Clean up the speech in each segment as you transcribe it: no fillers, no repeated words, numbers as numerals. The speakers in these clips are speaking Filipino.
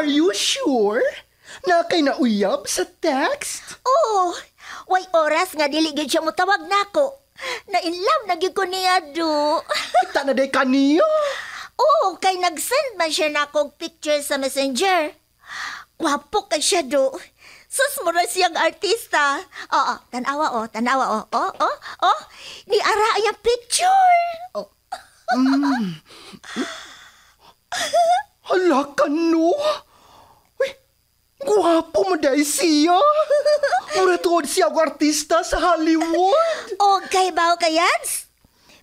Are you sure? Na kay nauyab sa text? Oo. Way oras nga dili gid siya motawag nako. Na-inlove na gyud ko niya do. Kita na day kaniya. Oo, kay nag-send man siya nako picture sa Messenger. Gwapo kay siya do. Sus mo na siyang artista. Oo, tanawa. Ni ara yung picture. Oh. Hala ka no. Uy, gwapo mo dahil siya. Mura tuod siya ang artista sa Hollywood. O kay bao kayads?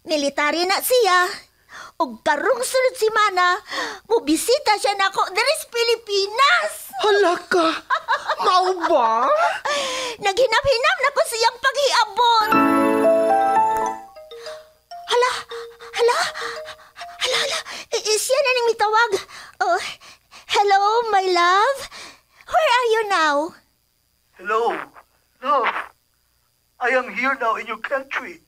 Military na siya. O karong sunod simana, mubisita siya nako diri sa Pilipinas. Hala ka. Mau ba? Naghinap-hinap na ko siyang paghiabot. Hala. Siya na ning mitawag. Oh, hello, my love. Where are you now? Hello, love. I am here now in your country,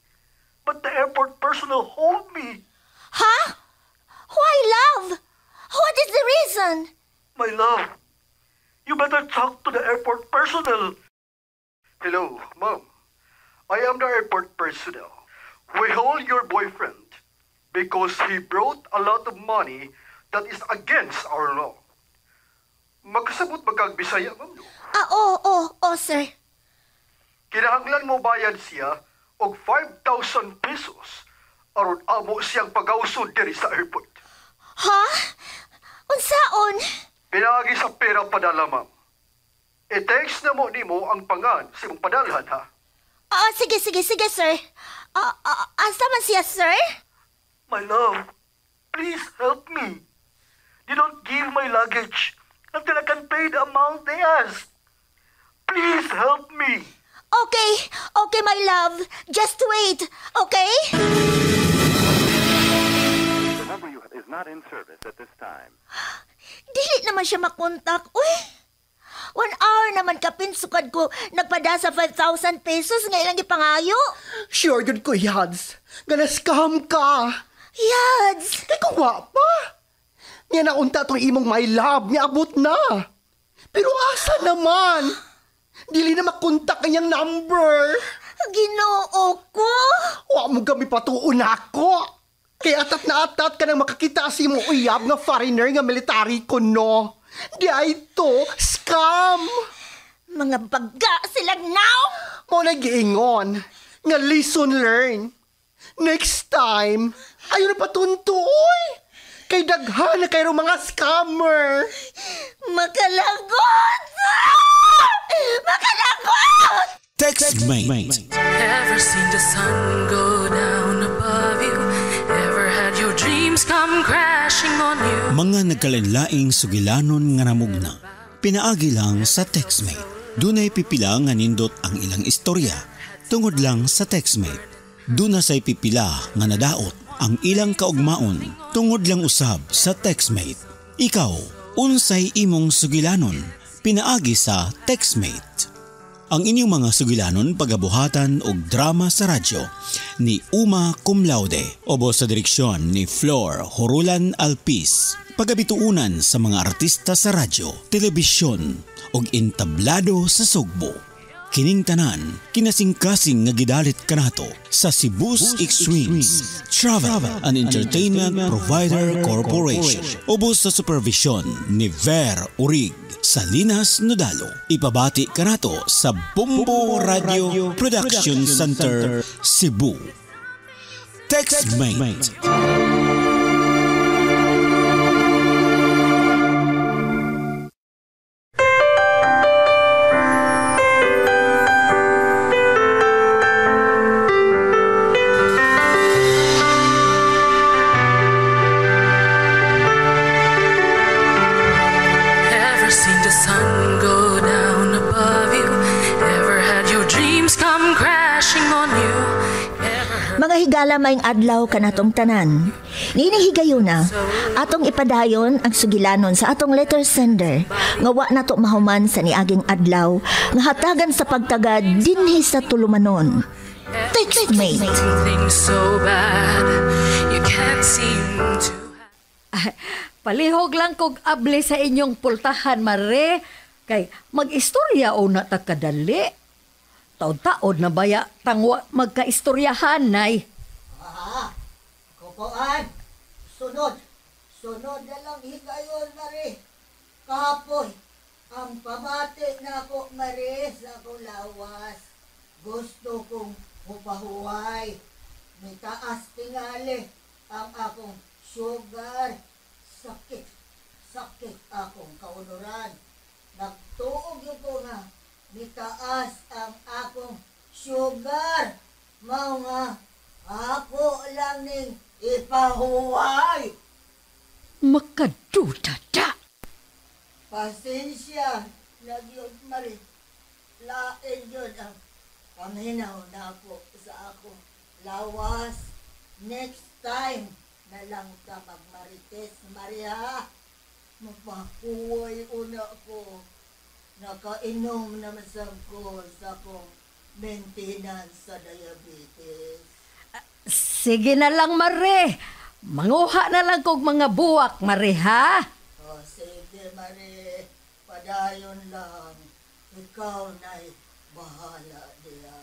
but the airport personnel hold me. Huh? Why, love? What is the reason? My love, you better talk to the airport personnel. Hello, Mom. I am the airport personnel. We hold your boyfriend because he brought a lot of money that is against our law. Magkasabot magkagbisaya, Ma'am. Oo, sir. Kinahanglan mo bayad siya og 5,000 pesos aron amo siyang pagawsod diri sa airport. Ha? Unsaon? Pinaagi sa pera padala, Ma'am. I-text na mo nimo ang pangan sa imong padalhan, ha? Sige, sir. Asa man siya, sir? My love, please help me. You don't give my luggage until I can pay the amount they ask. Please help me. Okay, my love. Just wait, okay? The number you have is not in service at this time. Dili naman siya makontak. Uy, 1 hour naman kapinsukad ko nagpada sa 5,000 pesos nga ilang ipangayo. Sure good ko, Yads. Gana-scam ka. Yads! Kay ko pa. Nga naunta tong imong my love, nga abot na. Pero asa naman? Dili na makontak kanyang number. Ginoo ko. Wa mo kami patuon ako. Kaya atat na atat ka nang makakita si mo uyab nga foreigner nga military ko, no? Di ay to, scam. Mga baga silang now. Mo nag-iingon nga lesson learned. Next time, ayaw na patuntuoy. Kay daghan na kayo mga scammer. Makalagot! Makalagot! TextMate. Ever seen the sun go down above you? Ever had your dreams come crashing on you? Mga nagkalanlaing sugilanon nga namugna. Pinaagi lang sa TextMate. Dunay pipila nga nindot ang ilang istorya. Tungod lang sa TextMate. Duna say pipila nga nadaot ang ilang kaugmaon tungod lang usab sa TextMate. Ikaw, unsay imong sugilanon? Pinaagi sa TextMate. Ang inyong mga sugilanon pagabuhatan og drama sa radyo ni Uma Cum Laude obo sa direksyon ni Flor Horulan Alpis. Pagabituunan sa mga artista sa radyo, telebisyon og entablado sa Sugbo. Kining tanan, kinasing-kasing nga gidalit kanato sa Cebu's Extremes Travel and Entertainment Provider Corporation ubos sa supervision ni Ver Urig sa Linas Nodalo. Ipabati kanato sa Bumbo Radio Production Center, Cebu. TextMate. Mga higala maing adlaw kanatong tanan. Ninihigayuna, atong ipadayon ang sugilanon sa atong letter sender nga wa nato mahuman sa niaging adlaw nga hatagan sa pagtagad dinhi sa tulumanon. TextMate. Palihog lang kog abli sa inyong pultahan, Mare. Kay mag-istorya o na takadali. Taon-taon na baya tangwa magkaistoryahan, Nay. Kukuan, sunod. Sunod na lang higayon, Mare. Kapoy, ang pamati na ako, Mare, sa akong lawas. Gusto kong upahuway. May taas tingali ang akong sugar. Sakit akong kaunuran. Nagtuog yun ko nga, may taas ang akong sugar. Mao nga, ako lang ning ipahuway. Makaduda da. Pasensya, nagyod Mari. Lain yun ang paminaw na ako sa akong lawas. Next time, na lang ka magmarites, Maria. Mapahuway una ko. Nakainom naman ko sa akong maintenance sa diabetes. Sige na lang, Mare. Manguha na lang kog mga buwak, Mare, ha? O, sige, Mari. Padayon lang. Ikaw na'y bahala diya.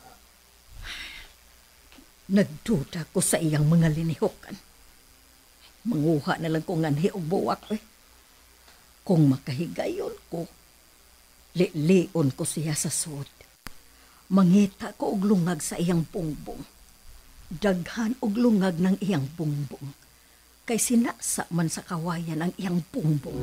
Nagduda ko sa iyang mga linihukan. Manguha na lang ko nganhi og buwak, eh. Kung makahigayon ko, lion ko siya sa sud. Mangita ko og lungag sa iyang bungbong. Daghan og lungag ng iyang bungbong. Kay sinasa man sa kawayan ang iyang bungbong.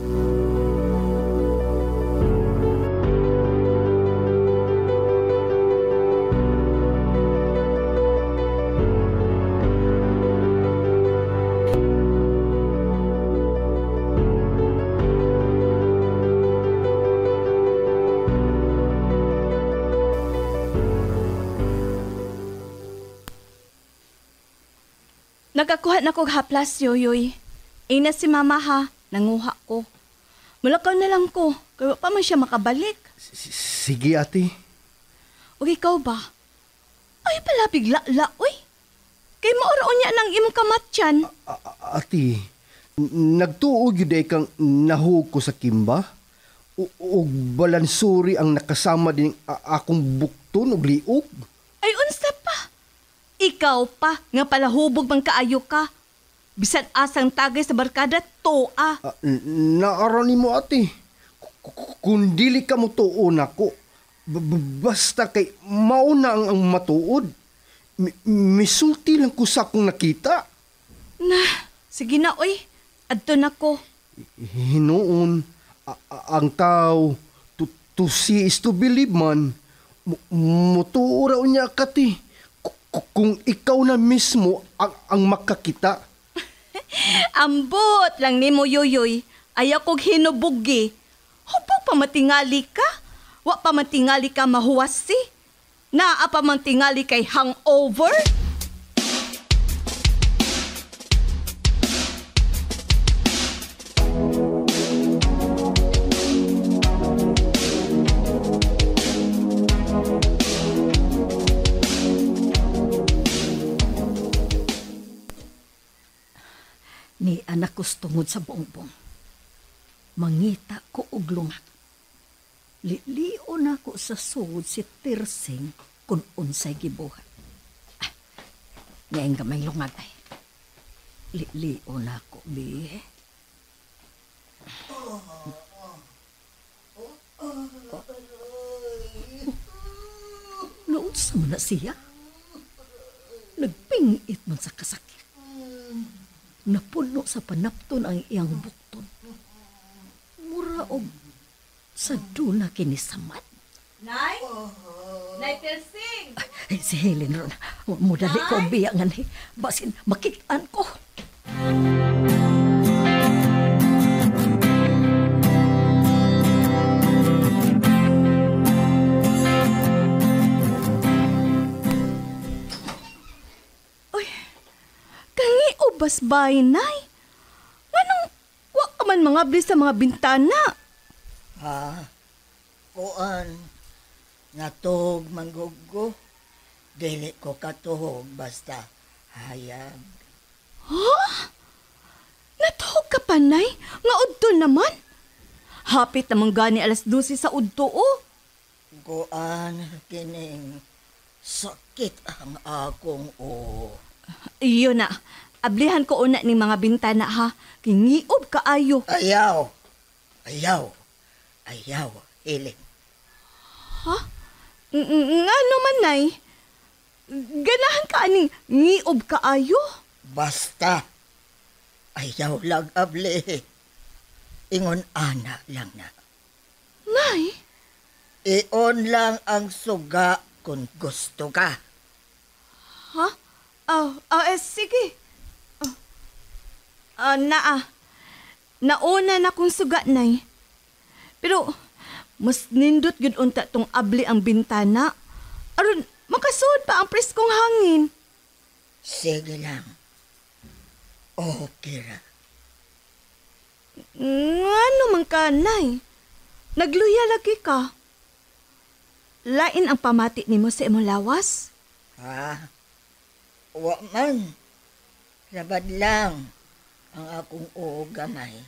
Nagakuha na kog haplas, Yoyoy. Ina si Mama ha, nanguha ko. Mulakaw na lang ko, kaya pa man siya makabalik. Sige, ate. O ikaw ba? Ay pala bigla-la, uy. Kay mauraon niya ng imong kamatyan. Ate, nagtuog yun kang nahug ko sa kimba. Ug balansuri ang nakasama din akong bukton ug liog. Ay unsa pa? Ikaw pa, nga pala hubog mang kaayo ka. Bisan asang tagay sa barkada, toa. Naaraw ni mo, ate. Kung dili ka mo tuon ako, basta kay mauna ang matuod. Misulti lang ko sa akong nakita. Na, sige na, oy. Adto na ko. Hinoon, ang tao, to see is to believe man. Mutuo raw niya kati. Kung ikaw na mismo ang makakita. Ambot lang ni mo, Yoyoy. Ayaw kong hinubugi. Hupog pa matingali ka. Wa pa matingali ka mahuwasi. Naa pa matingali kay hangover. Ni anak ko's tungod sa bongbong. Mangita ko og lungag. Lilion ako sa sud si Tirsing kung unsay gibuhat. Ngayon gamay lungag ay. Lilion ako, bi. Naunsa mo na siya? Nagpingit man sa kasakit. Napuno sa panapton ang iyang bukton. Mura og sa duna kinisamat. Nay? Nay Tirsing! Ay, si Helen ron. Mudali ko ang biyangan. Basin, makitaan ko. Basbay, Nay. Nganong wa ka man mangabli sa mga bintana? Kuan, natog mangguggo. Dili ko katuhog basta hayag. Ha? Natuhog ka ka pa, Nay? Nga udto naman. Hapit namang gani alas 12 sa udto, oh. Kuan, kining sakit ang akong Iyo na. Ablihan ko una ning mga bintana, ha. Kingiob kaayo. Ayaw, hiling. Ha? Nga naman, Nay? Ganahan ka aning ngiob kaayo? Basta, ayaw lang abli. Ingon ana lang na. Nay? Ion lang ang suga kung gusto ka. Ha? Sige. Nauna na kong suga, Nay. Pero, mas nindot yun unta tong abli ang bintana. Aron, makasuod pa ang preskong hangin. Sige lang. Okay ra. Ano man ka, Nay? Nagluya lagi ka. Lain ang pamati nimo sa imong lawas? Ha? Wa man. Labad lang ang akong gamay.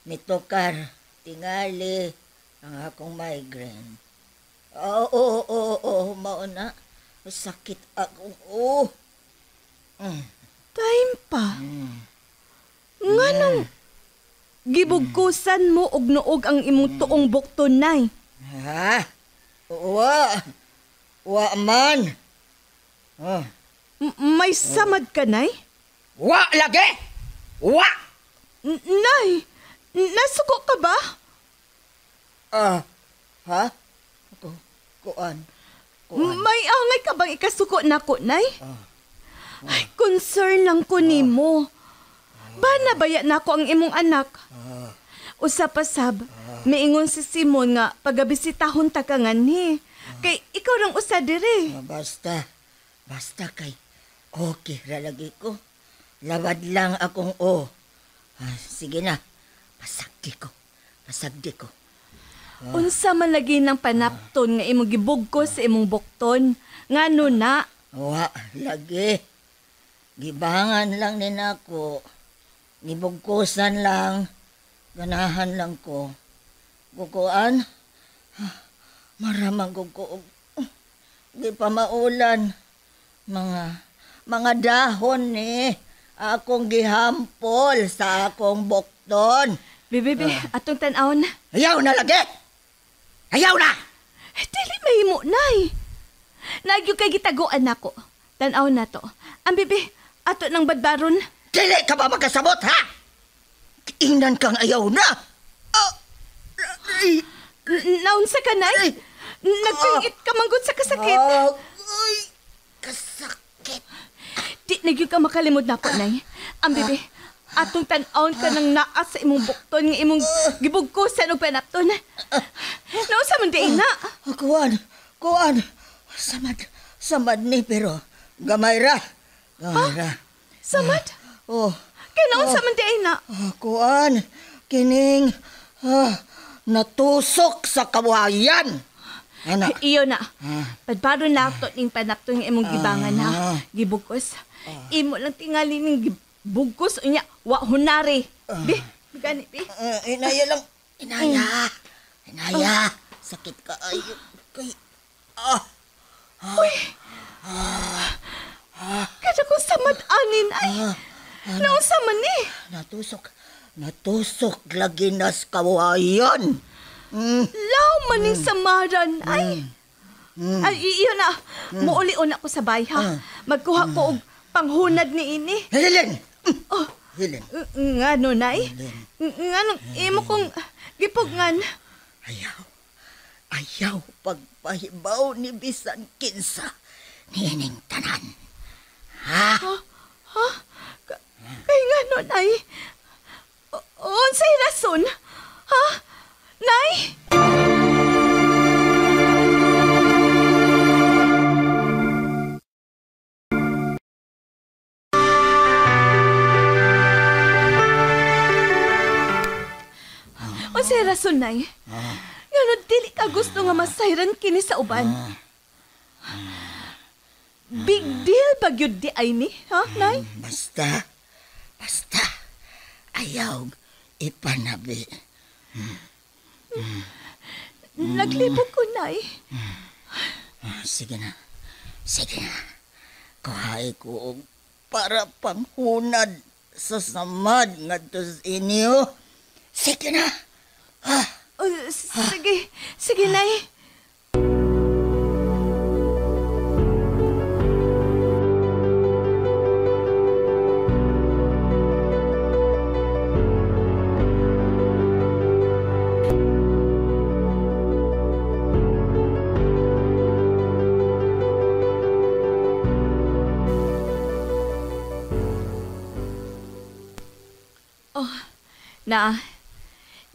Mitokar, tingali ang akong migraine. Oo, mauna. Sakit akong Time pa. Nganong gibugkusan mo og nuog ang imong tuong bukton, Nay? Ha? Wa man. May samad ka, Nay? Wa lagi! Wa! Nay, nasuko ka ba? Ha? Kuan. May angay ka bang ikasuko nako, Nay? Ay, concern lang ko nimo. Bana baya nako ang imong anak? Usa pa sab, miingon si Simon nga pagabisitahon ta ka nganhi. Kay ikaw rang usa diri. Basta kay okay ra lagi ko. Labad lang akong sige na. Pasagdi ko. Unsa man lagi ng panapton nga imong gibugkos sa imong bukton? Ngano na? Wa lagi. Gibangan lang ni nako. Gibugkosan lang. Ganahan lang ko. Kukuan. Maramang ko. Di pa maulan. Mga dahon ni. Akong gihampol sa akong bukton. Bibi, atong tan-aon. Ayaw na lagi! Ayaw na! Dili mahimo, Nay. Nagyo kay gitaguan nako. Tan-aon na to. Ang bibi, ato ng badbaron. Dili ka ba magkasabot, ha? Ingnan kang ayaw na! Naunsa ka, Nay? Nagpingit ka manggod sa kasakit. Kasakit. Di nagyo ka makalimod nako, Nay. Ang bibi, atong tan-aon ka ng naas sa imong bukton nga imong gibugkusan og panapton. Naunsa man di ina? Kuan. Samad ni pero gamay ra. Samad? Kaya naunsa man di ina? Kuan, kining natusok sa kabuhayan. Ana. Iyo na. Padpado na ato ning panapton nga imong gibangan ha. Gibugkos. Imo lang tingali ning bugkos unya wa hunari. Gani bi. Inaya lang. Inaya. Sakit ka ayo kay. Kada ko samad anin ay. Naunsa man ni? Natusok lagi nas kawayan. Law maning samaran ay. Ay iyo na. Muuli-una ko sa bay ha. Magkuha ko og panghunad ni ini. Helen. Helen. Ngano, Nay? Nganong imo kong gipugngan? Ayaw pagpahibaw ni bisan kinsa nining tanan. Ha? Kay ngano, Nay? Unsay rason? Ha? Nay? Unsay rason, Nay? Ngano dili ka gusto nga masayran kini sa uban? Big deal ba gyud di ay ni, ha, Nay? Basta. ayaw ipanabi. Naglibog ko, Nay. Sige na. Kuhay ko para panghunad sa samad nga to sa inyo. Sige na. Sige, Nay.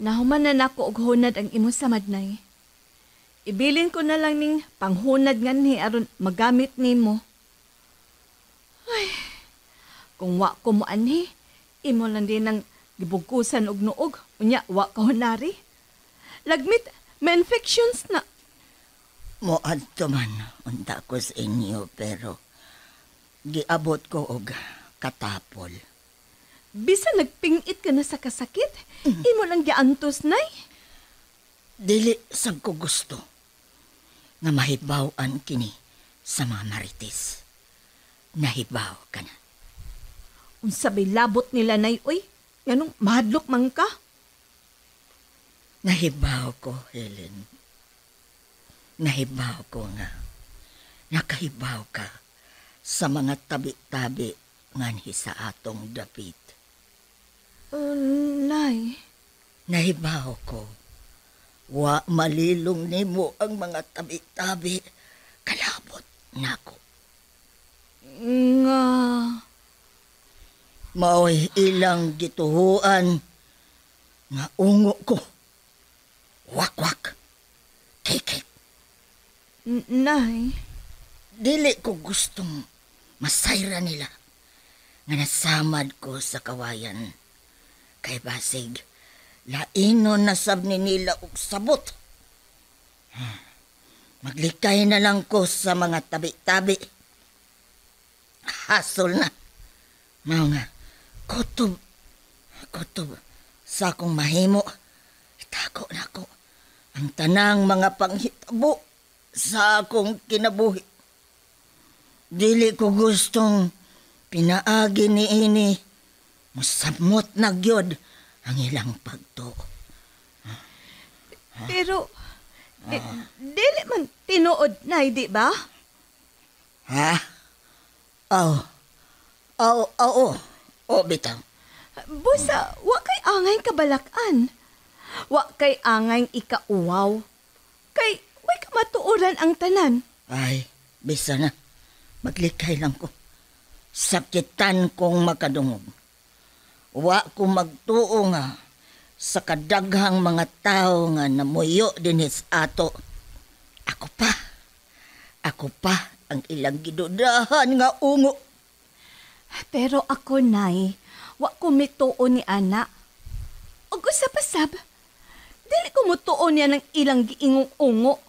Nahuman na nako og hunad ang imo samad, Nay. Ibilin ko na lang ning panghunad nganhi aron magamit nimo. Ay, kung wa ko mo anhi, imo lang din ang gibugkusan og nuog, unya wa ka hunari. Lagmit, may infections na. Moadto man unta ko sa inyo pero giabot ko og katapol. Bisa nagpingit ka na sa kasakit, imo lang giantos, Nay. Dili sab ko gusto nga mahibaw-an kini sa mga marites. Nahibaw ka na. Unsabay labot nila, Nay, oy. Ganong mahadlok man ka. Nahibaw ko, Helen. Nahibaw ko nga. Nakahibaw ka sa mga tabi-tabi nganhi sa atong dapit. Nay. Nahibaw ko. Wa malilong nimo ang mga tabi-tabi. Kalabot nako. Nga. Mao'y ilang gituhuan nga ungo ko. Wak-wak. Kikik. Nay. Dili ko gustong masayra nila nga nasamad ko sa kawayan. Kay basig, lainon na sabni nila og sabot. Maglikay na lang ko sa mga tabi-tabi. Hasol na. Mao nga, kutob sa akong mahimo. Itago na ko ang tanang mga panghitabo sa akong kinabuhi. Dili ko gustong pinaagi ni ini. Musamot na gyud ang ilang pagtuo. Pero, dili man tinuod, Nay, di ba? Ha? Oo, bitaw. Busa, wa kay angay kabalakan. Wa kay angay ikauwaw. Kay, way ka matuoran ang tanan. Ay, bisa na. Maglikay lang ko. Sakitan kong makadungog. Wa ko magtuo nga sa kadaghang mga tao nga namuyo dinis ato. Ako pa ang ilang gidudahan nga ungo. Pero ako, Nay, wa ko mituo ni ana. Og usa pa sab, dili ko mutuo niya ng ilang giingong ungo.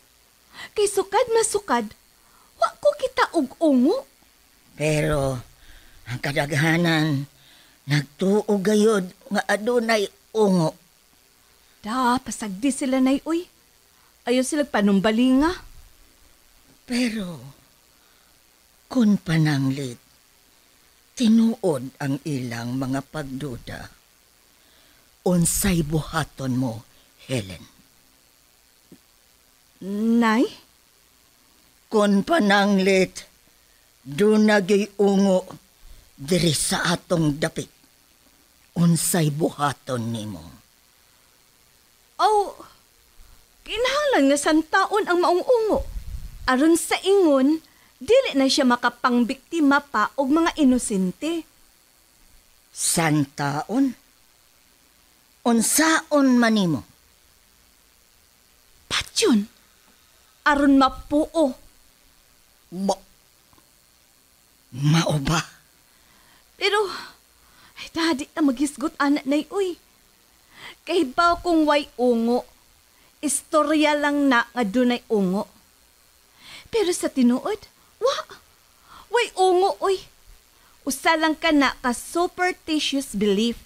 Kay sukad masukad, wa ko kita og ungo. Pero ang kadaghanan nagtuo gayod nga adunay ungo. Pasagdi sila, Nay, uy. Ayaw sila panumbalinga. Pero kun pananglit, tinuod ang ilang mga pagduda. Unsay buhaton mo, Helen? Nay? Kun pananglit, dunagay ungo diri sa atong dapit. Unsay buhaton nimo? Kinahanglan nga santaon ang maong ungo. Aron sa ingon, dili na siya makapangbiktima pa og mga inosente. Santaon? Unsaon man nimo? Patyon, aron mapuo. Mao ba? Pero, ay dadi na maghisgot anak na uy. Kahibaw kung way ungo, istorya lang na nga dunay ungo. Pero sa tinuod, way ungo uy. Usa lang ka na ka superstitious belief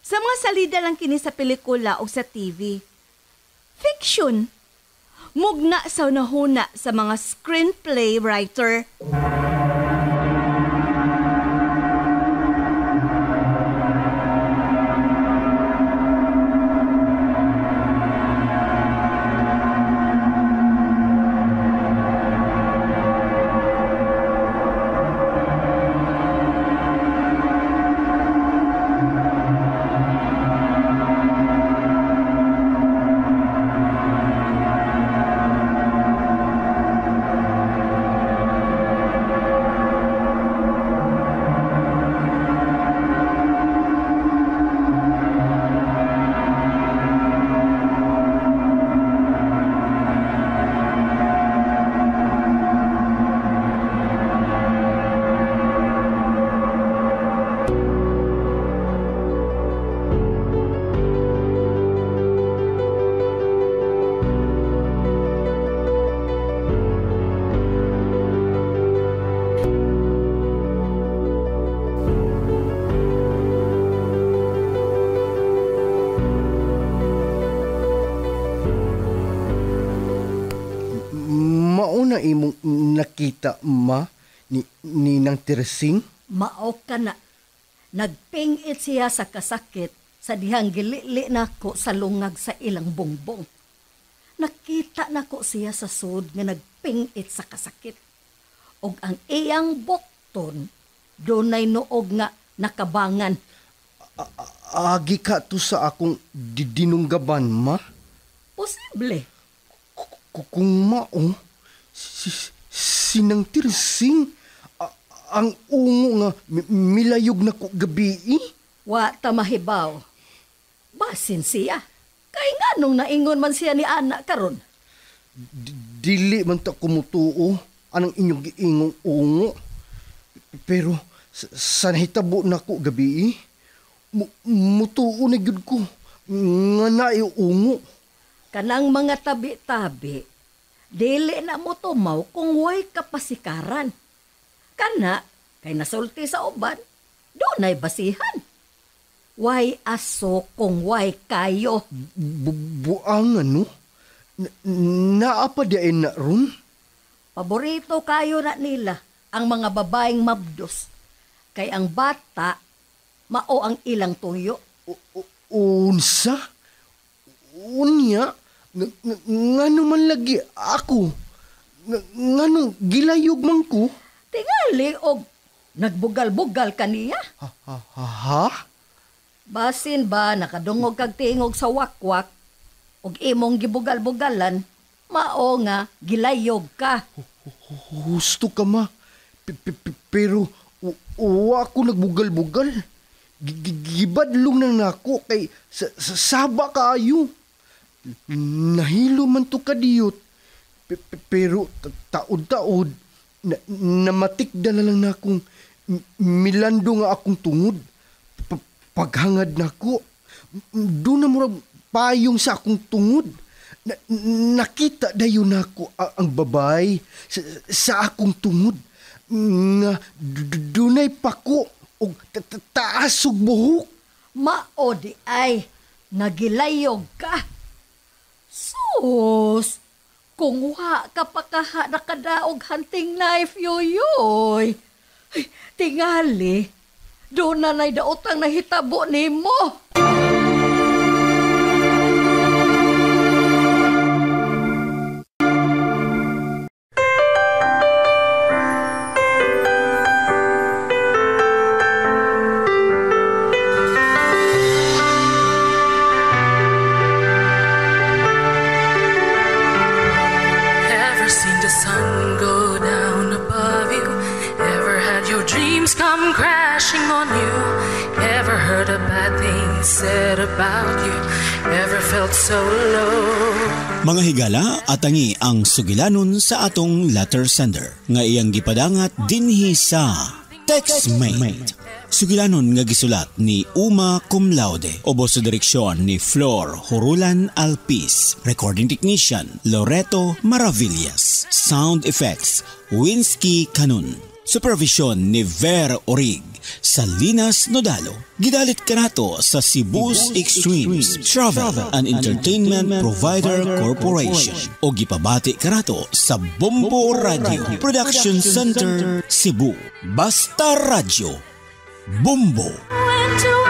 Sa mga salida lang kini sa pelikula o sa TV. Fiction. Mugna sa nahuna sa mga screenplay writer. Mauna imong nakita, ma, ni nang Teresing? Mao ka na. Nagpingit siya sa kasakit sa dihang gilili nako sa lungag sa ilang bongbong. Nakita nako siya sa sud nga nagpingit sa kasakit. Og ang iyang bukton, dunay noog nga nakabangan. Agi ka to sa akong dinunggaban, ma? Posible. Kung mao, sinang Teresing, ang ungo nga milayog na ko gabi. Wa ta mahibaw. Basin siya. Kay nganong naingon man siya ni anak karon. Dili man ta kumutuo anang inyong giingong ungo. Pero sa nahitabo na ko gabi, mutuo na gyud ko nga naay ungo. Kanang mga tabi-tabi, dili na mo tumaw kung way kapasikaran. Kana, kay nasulti sa uban, dunay basihan. Way aso kung way kayo. Buang ano? Naapadain na ron? Paborito kayo na nila ang mga babaeng mabdos. Kay ang bata, mao ang ilang tuyo. Unsa? Unya? Ngano man lagi ako? Ngano gilayog man ko? Tingali og nagbugal-bugal kaniya. Ha? Basin ba nakadungog kag tingog sa wakwak og imong gibugal-bugalan, mao nga gilayog ka. Husto ka, ma. Pero wa ako nagbugal-bugal. Gibadlong na nako kay saba kaayo. Nahilo man to kadiyot. Pero taod-taod namatikda na lang na akong milando nga akong tungod. Paghangad na ako, doon na murag payong sa akong tungod. Nakita dayon ako ang babay sa akong tungod. Nga dunay pako o taas og buhok. Mao di ay nagilayog ka. Sus, kung wa ka pa kaha nakadaog hunting knife, yoyoy. Ay, tingali, doon na daotang nahitabo ni mo. Said about you, ever felt so low. Mga higala, atangi ang sugilanon sa atong letter sender nga iyang gipadangat dinhi sa Textmate. Sugilanon nga gisulat ni Uma Cum Laude, ubos sa direksyon ni Flor Hurulan Alpis, recording technician Loreto Maravillas, sound effects Winsky Canun. Supervision ni Ver Orig. Salinas Nodalo. Gidalit kanato sa Cebu's Extremes Travel and Entertainment Provider Corporation. O gipabati kanato sa Bombo Radio Production Center, Cebu. Basta Radio. Bombo.